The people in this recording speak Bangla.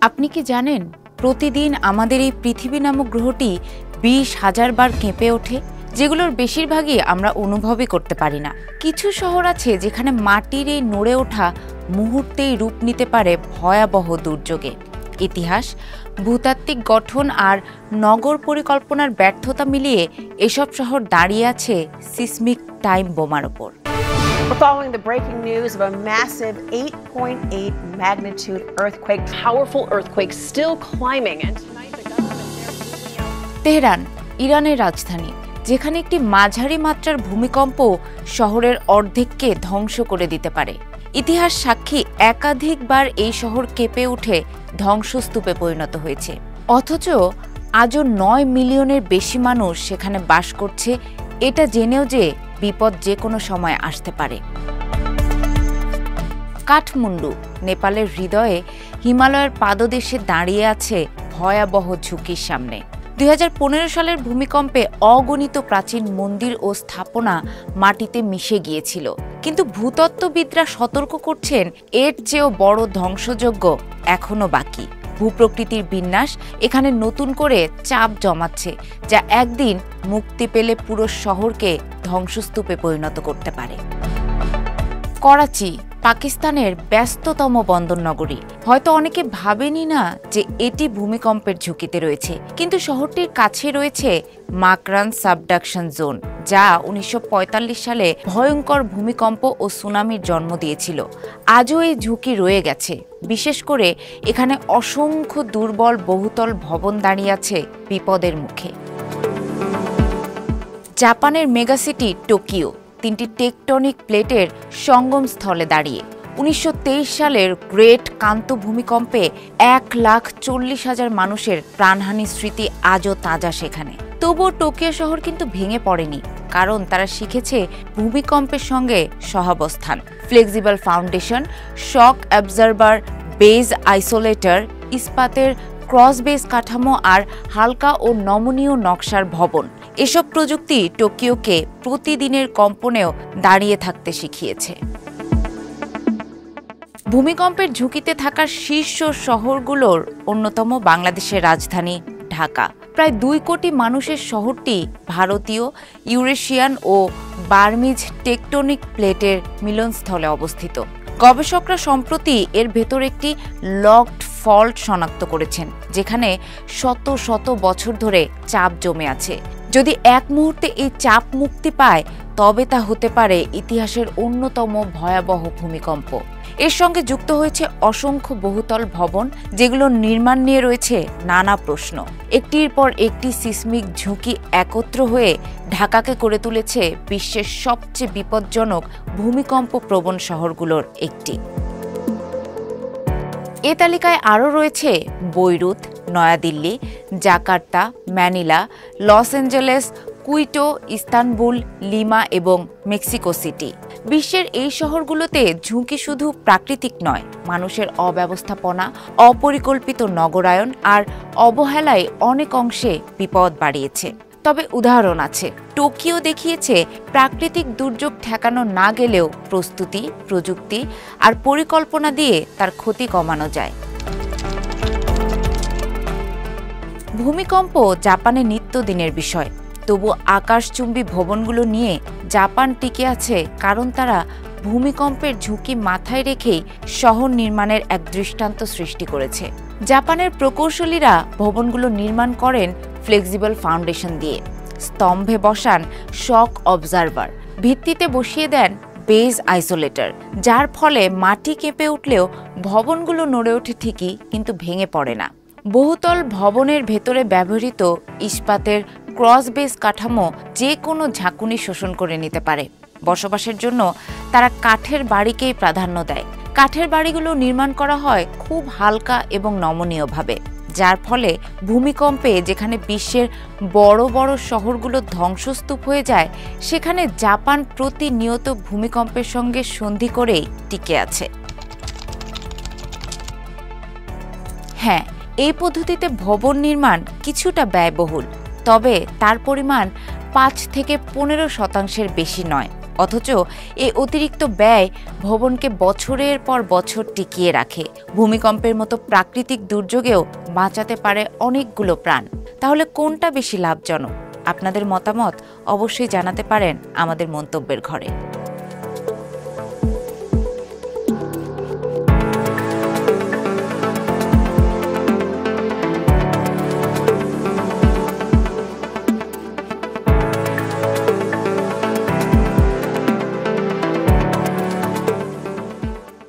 আপনি কি জানেন প্রতিদিন আমাদের এই পৃথিবী নামক গ্রহটি 20,000 বার কেঁপে ওঠে, যেগুলোর বেশিরভাগই আমরা অনুভবই করতে পারি না। কিছু শহর আছে যেখানে মাটির এই নড়ে ওঠা মুহূর্তেই রূপ নিতে পারে ভয়াবহ দুর্যোগে। ইতিহাস, ভূতাত্ত্বিক গঠন আর নগর পরিকল্পনার ব্যর্থতা মিলিয়ে এসব শহর দাঁড়িয়ে আছে সিসমিক টাইম বোমার ওপর। We're following the breaking news of a massive 8.8 magnitude earthquake. Powerful earthquake still climbing. And tonight the government Tehran, ইরানের রাজধানী, যেখানে একটি মাঝারি মাত্রার ভূমিকম্প শহরের অর্ধেককে ধ্বংস করে দিতে পারে। ইতিহাস সাক্ষী একাধিকবার এই শহর কেঁপে উঠে ধ্বংসস্তূপে পরিণত হয়েছে। অথচ আজও 9 মিলিয়নের বেশি মানুষ সেখানে বাস করছে, এটা জেনেও যে বিপদ যে কোনো সময় আসতে পারে। কাঠমান্ডু, নেপালের হৃদয়ে হিমালয়ের পাদদেশে দাঁড়িয়ে আছে ভয়াবহ ঝুঁকির সামনে। 2015 সালের ভূমিকম্পে অগণিত প্রাচীন মন্দির ও স্থাপনা মাটিতে মিশে গিয়েছিল, কিন্তু ভূতত্ত্ববিদরা সতর্ক করছেন এর চেয়েও বড় ধ্বংসযজ্ঞ এখনো বাকি। ভূপ্রকৃতির বিন্যাস এখানে নতুন করে চাপ জমাচ্ছে, যা একদিন মুক্তি পেলে পুরো শহরকে ধ্বংসস্তূপে পরিণত করতে পারে। করাচি, পাকিস্তানের ব্যস্ততম বন্দরনগরী। হয়তো অনেকে ভাবেনি না যে এটি ভূমিকম্পের ঝুঁকিতে রয়েছে, কিন্তু শহরটির কাছে রয়েছে মাকরান সাবডাকশন জোন, যা 1945 সালে ভয়ঙ্কর ভূমিকম্প ও সুনামির জন্ম দিয়েছিল। আজও এই ঝুঁকি রয়ে গেছে, বিশেষ করে এখানে অসংখ্য দুর্বল বহুতল ভবন দাঁড়িয়ে আছে বিপদের মুখে। জাপানের মেগাসিটি টোকিও 3টি টেকটনিক প্লেটের সঙ্গমস্থলে দাঁড়িয়ে। 1923 সালের গ্রেট কান্তো ভূমিকম্পে 1,40,000 মানুষের প্রাণহানির স্মৃতি আজও তাজা সেখানে। তবুও টোকিও শহর কিন্তু ভেঙে পড়েনি, কারণ তারা শিখেছে ভূমিকম্পের সঙ্গে সহাবস্থান। Flexible foundation, shock absorber, base isolator, ইস্পাতের ক্রস বেস কাঠামো আর হালকা ও নমনীয় নকশার ভবন, এসব প্রযুক্তি টোকিওকে প্রতিদিনের কম্পনেও দাঁড়িয়ে থাকতে শিখিয়েছে। ভূমিকম্পের ঝুঁকিতে থাকা শীর্ষ শহরগুলোর অন্যতম বাংলাদেশের রাজধানী ঢাকা। প্রায় 2 কোটি মানুষের শহরটি ভারতীয়, ইউরেশিয়ান ও বার্মিজ টেকটনিক প্লেটের মিলনস্থলে অবস্থিত। গবেষকরা সম্প্রতি এর ভেতর একটি লকড ফল্ট শনাক্ত করেছেন, যেখানে শত শত বছর ধরে চাপ জমে আছে। যদি এক মুহূর্তে এই চাপ মুক্তি পায়, তবে তা হতে পারে ইতিহাসের অন্যতম ভয়াবহ ভূমিকম্প। এর সঙ্গে যুক্ত হয়েছে অসংখ্য বহুতল ভবন, যেগুলোর নির্মাণ নিয়ে রয়েছে নানা প্রশ্ন। একটির পর একটি সিসমিক ঝুঁকি একত্র হয়ে ঢাকাকে করে তুলেছে বিশ্বের সবচেয়ে বিপজ্জনক ভূমিকম্প প্রবণ শহরগুলোর একটি। এ তালিকায় আরও রয়েছে Beirut, New Delhi, Jakarta, Manila, Los Angeles, Quito, Istanbul, Lima এবং মেক্সিকো সিটি। বিশ্বের এই শহরগুলোতে ঝুঁকি শুধু প্রাকৃতিক নয়, মানুষের অব্যবস্থাপনা, অপরিকল্পিত নগরায়ন আর অবহেলায় অনেক অংশে বিপদ বাড়িয়েছে। তবে উদাহরণ আছে। টোকিও দেখিয়েছে প্রাকৃতিক দুর্যোগ ঠেকানো না গেলেও প্রস্তুতি, প্রযুক্তি আর পরিকল্পনা দিয়ে তার ক্ষতি কমানো যায়। ভূমিকম্প জাপানে নিত্যদিনের বিষয়, তবু আকাশচুম্বী ভবনগুলো নিয়ে জাপান টিকে আছে কারণ তারা ভূমিকম্পের ঝুঁকি মাথায় রেখেই শহর নির্মাণের এক দৃষ্টান্ত সৃষ্টি করেছে। জাপানের প্রকৌশলীরা ভবনগুলো নির্মাণ করেন ফ্লেক্সিবল ফাউন্ডেশন দিয়ে, স্তম্ভে বসান শক অবজারভার, ভিত্তিতে বসিয়ে দেন বেজ আইসোলেটর, যার ফলে মাটি কেঁপে উঠলেও ভবনগুলো নড়ে ওঠে ঠিকই, কিন্তু ভেঙে পড়ে না। বহুতল ভবনের ভেতরে ব্যবহৃত ইস্পাতের ক্রস বেস কাঠামো যে কোনো ঝাঁকুনি শোষণ করে নিতে পারে। বসবাসের জন্য তারা কাঠের বাড়িকেই প্রাধান্য দেয়। কাঠের বাড়িগুলো নির্মাণ করা হয় খুব হালকা এবং নমনীয়ভাবে, যার ফলে ভূমিকম্পে যেখানে বিশ্বের বড় বড় শহরগুলো ধ্বংসস্তূপ হয়ে যায়, সেখানে জাপান প্রতিনিয়ত ভূমিকম্পের সঙ্গে সন্ধি করেই টিকে আছে। হ্যাঁ, এই পদ্ধতিতে ভবন নির্মাণ কিছুটা ব্যয়বহুল, তবে তার পরিমাণ 5 থেকে 15% বেশি নয়। অথচ এই অতিরিক্ত ব্যয় ভবনকে বছরের পর বছর টিকিয়ে রাখে। ভূমিকম্পের মতো প্রাকৃতিক দুর্যোগেও বাঁচাতে পারে অনেকগুলো প্রাণ। তাহলে কোনটা বেশি লাভজনক? আপনাদের মতামত অবশ্যই জানাতে পারেন আমাদের মন্তব্যের ঘরে।